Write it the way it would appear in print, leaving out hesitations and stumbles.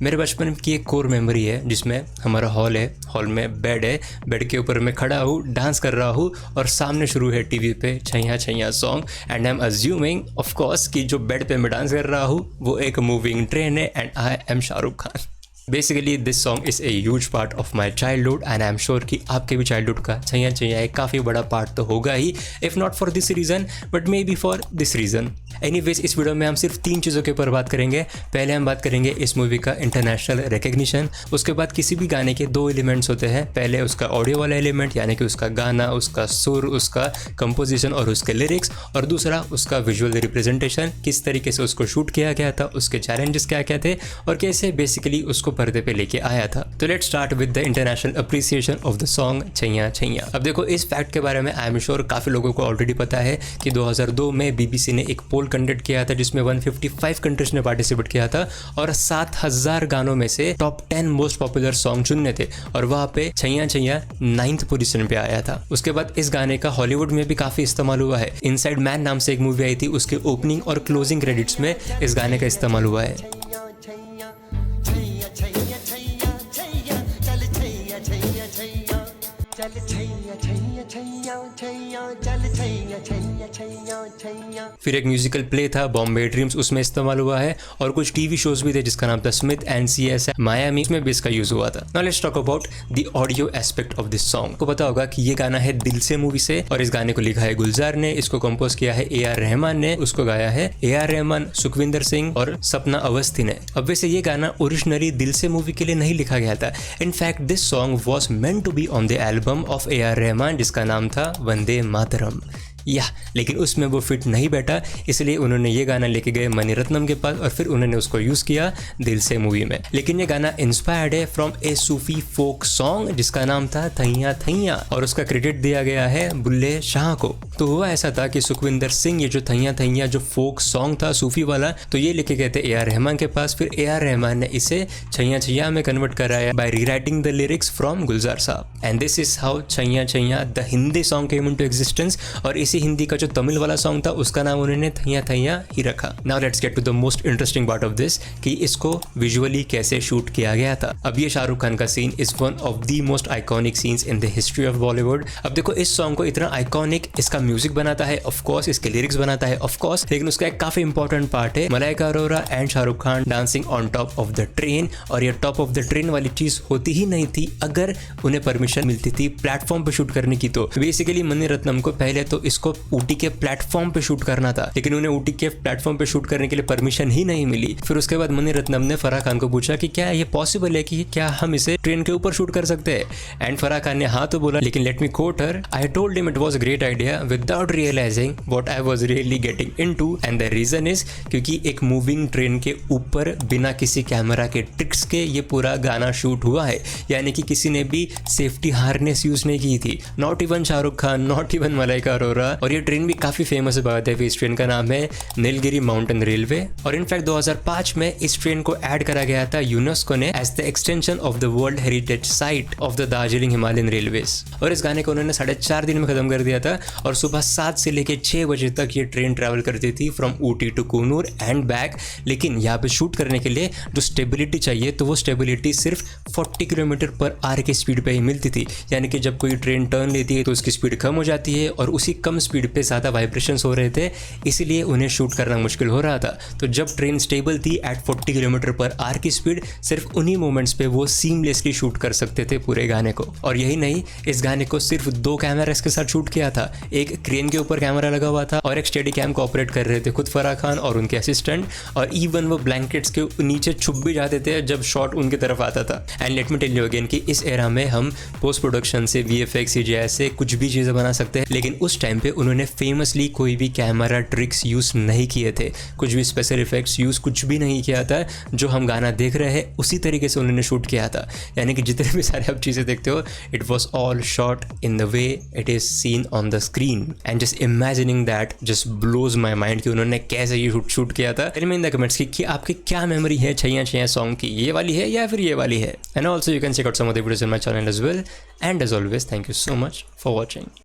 मेरे बचपन की एक कोर मेमोरी है जिसमें हमारा हॉल है, हॉल में बेड है, बेड के ऊपर मैं खड़ा हूँ, डांस कर रहा हूँ और सामने शुरू है टीवी पे Chaiyya Chaiyya song and I am assuming of course कि जो बेड पे मैं डांस कर रहा हूँ वो एक मूविंग ट्रेन है and I M Shahrukh Khan. Basically this song is a huge part of my childhood and I am sure कि आपके भी चाइल्डहुड का छैया छैया एक काफ़ी बड़ा पार्ट तो होगा ही, if not for this reason but may be for this reason. Anyways इस वीडियो में हम सिर्फ 3 चीज़ों के ऊपर बात करेंगे। पहले हम बात करेंगे इस मूवी का इंटरनेशनल रिकग्निशन, उसके बाद किसी भी गाने के 2 एलिमेंट्स होते हैं, पहले उसका ऑडियो वाला एलिमेंट यानी कि उसका गाना, उसका सुर, उसका कंपोजिशन और उसके लिरिक्स, और दूसरा उसका विजुअल रिप्रेजेंटेशन, किस तरीके से उसको शूट किया गया था, उसके चैलेंजेस क्या क्या थे और कैसे बेसिकली उसको पर्दे पे लेके आया था। तो let's start with the international appreciation of the song Chaiyya Chaiyya. अब देखो इस फैक्ट के बारे में आई एम श्योर काफ़ी लोगों को ऑलरेडी पता है कि 2002 में BBC ने एक पोल कंडक्ट किया था जिसमें 155 कंट्रीज ने पार्टिसिपेट किया था और 7000 गानों में से टॉप 10 मोस्ट पॉपुलर सॉन्ग चुनने थे और वहाँ पे छैया छैया 9th पोजीशन पे आया था। उसके बाद इस गाने का हॉलीवुड में भी काफ़ी इस्तेमाल हुआ है। इनसाइड मैन नाम से एक मूवी आई थी, उसके ओपनिंग और क्लोजिंग क्रेडिट्स में इस गाने का इस्तेमाल हुआ है। फिर एक म्यूजिकल प्ले था बॉम्बे ड्रीम्स, उसमें इस्तेमाल हुआ है और कुछ टीवी शोज भी थे जिसका नाम था स्मिथ एंड CS मायामी, इसमें भी इसका यूज हुआ था। Now let's talk about the audio aspect of this song. को पता होगा कि ये गाना है दिल से मूवी से और इस गाने को लिखा है गुलजार ने, इसको कंपोज किया है AR रहमान ने, उसको गाया है AR रहमान, सुखविंदर सिंह और सपना अवस्थी ने। अब वैसे ये गाना ओरिजिनली दिल से मूवी के लिए नहीं लिखा गया था। In fact this song was meant to be on the album of AR Rahman जिसका नाम था वंदे मातरम, लेकिन उसमें वो फिट नहीं बैठा, इसलिए उन्होंने ये गाना लेके गए मणिरत्नम के पास और फिर उन्होंने उसको यूज़ किया दिल से मूवी में। लेकिन ये गाना इंस्पायर्ड है from A Sufi folk song जिसका नाम था थैया थैया और उसका क्रेडिट दिया गया है बुल्ले शाह को। तो हुआ ऐसा था कि सुखविंदर सिंह ये जो थैया थैया जो फोक सॉन्ग था सूफी वाला, तो ये लेके गए थे AR रहमान के पास, फिर AR रहमान ने इसे छैया छैया में कन्वर्ट कराया by rewriting the lyrics from Gulzar साहब and this is how Chaiyya Chaiyya the Hindi song came into existence. और इसी हिंदी का जो तमिल वाला सॉन्ग था उसका नाम उन्होंने थैया थैया ही रखा। Now let's get to the most interesting part of this कि इसको विजुअली कैसे शूट किया गया था। अब ये शाहरुख खान का scene is one of the most iconic scenes in the history of Bollywood. अब देखो इस सॉन्ग को इतना आइकॉनिक इसका म्यूजिक बनाता है ऑफ कोर्स, इसके लिरिक्स बनाता है ऑफ कोर्स, लेकिन उसका एक काफी इंपॉर्टेंट पार्ट है Malaika Arora and Shahrukh Khan dancing on top of the train. और ये टॉप ऑफ द ट्रेन वाली चीज होती ही नहीं थी अगर उन्हें परमिशन मिलती थी प्लेटफॉर्म पे शूट करने की। तो बेसिकली मणिरत्नम को पहले तो इसको ऊटी के प्लेटफॉर्म पे शूट करना था, लेकिन उन्हें ऊटी के प्लेटफॉर्म पे शूट करने के लिए परमिशन ही नहीं मिली। फिर उसके बाद मणिरत्नम ने फराह खान को पूछा कि क्या ये पॉसिबल है कि क्या हम इसे ट्रेन के ऊपर शूट कर सकते हैं, एंड फराह खान ने हाँ तो बोला, लेकिन let me quote her, I told him it was a great idea without realising what I was really getting into and the reason is क्योंकि एक मूविंग ट्रेन के ऊपर बिना किसी कैमरा के ट्रिक्स के ये पूरा गाना शूट हुआ है, यानी कि किसी ने भी सेफ्टी हार्नेस यूज नहीं की थी, not even Shahrukh Khan, not even Malaika Arora. और ये ट्रेन भी काफी फेमस बात है, इस ट्रेन का नाम है नीलगिरी माउंटेन रेलवे और इनफैक्ट 2005 में इस ट्रेन को ऐड करा गया था यूनेस्को ने as the extension of the world heritage site of the Darjeeling Himalayan railways. और इस गाने को उन्होंने 4.5 दिन में खत्म कर दिया था और सुबह 7 से लेकर 6 बजे तक ये ट्रेन ट्रैवल करती थी from Ooty to Coonoor and back. लेकिन यहाँ पे शूट करने के लिए जो स्टेबिलिटी चाहिए तो वो स्टेबिलिटी सिर्फ 40 km/h की स्पीड पे ही मिलती थी, यानी कि जब कोई ट्रेन टर्न लेती है तो उसकी स्पीड कम हो जाती है और उसी कम स्पीड पे ज़्यादा वाइब्रेशंस हो रहे थे, इसलिए उन्हें शूट करना मुश्किल हो रहा था। तो जब ट्रेन स्टेबल थी एट 40 km/h की स्पीड, सिर्फ उन्हीं मोमेंट्स पे वो सीमलेसली शूट कर सकते थे पूरे गाने को। और यही नहीं, इस गाने को सिर्फ 2 कैमरास के साथ शूट किया था, एक क्रेन के ऊपर कैमरा लगा हुआ था और एक स्टेडी कैम को ऑपरेट कर रहे थे खुद फराह खान और उनके असिस्टेंट, और इवन वो ब्लैंकेट्स के नीचे छुप भी जाते थे जब शॉट उनकी तरफ आता था। And let me tell you again कि इस एरा में हम पोस्ट प्रोडक्शन से VFX CGI से कुछ भी चीज़ें बना सकते हैं, लेकिन उस टाइम पे उन्होंने फेमसली कोई भी कैमरा ट्रिक्स यूज़ नहीं किए थे, कुछ भी स्पेशल इफेक्ट्स यूज़ कुछ भी नहीं किया था। जो हम गाना देख रहे हैं उसी तरीके से उन्होंने शूट किया था, यानी कि जितने भी सारे आप चीज़ें देखते हो it was all shot in the way it is seen on the screen and just imagining that just blows my mind कि उन्होंने कैसे ये शूट किया था। Tell me in the comments कि आपकी क्या मेमोरी है छैया छैया सॉन्ग की, ये वाली है या फिर ये वाली है। And also you can check out some of the videos in my channel as well, and as always thank you so much for watching.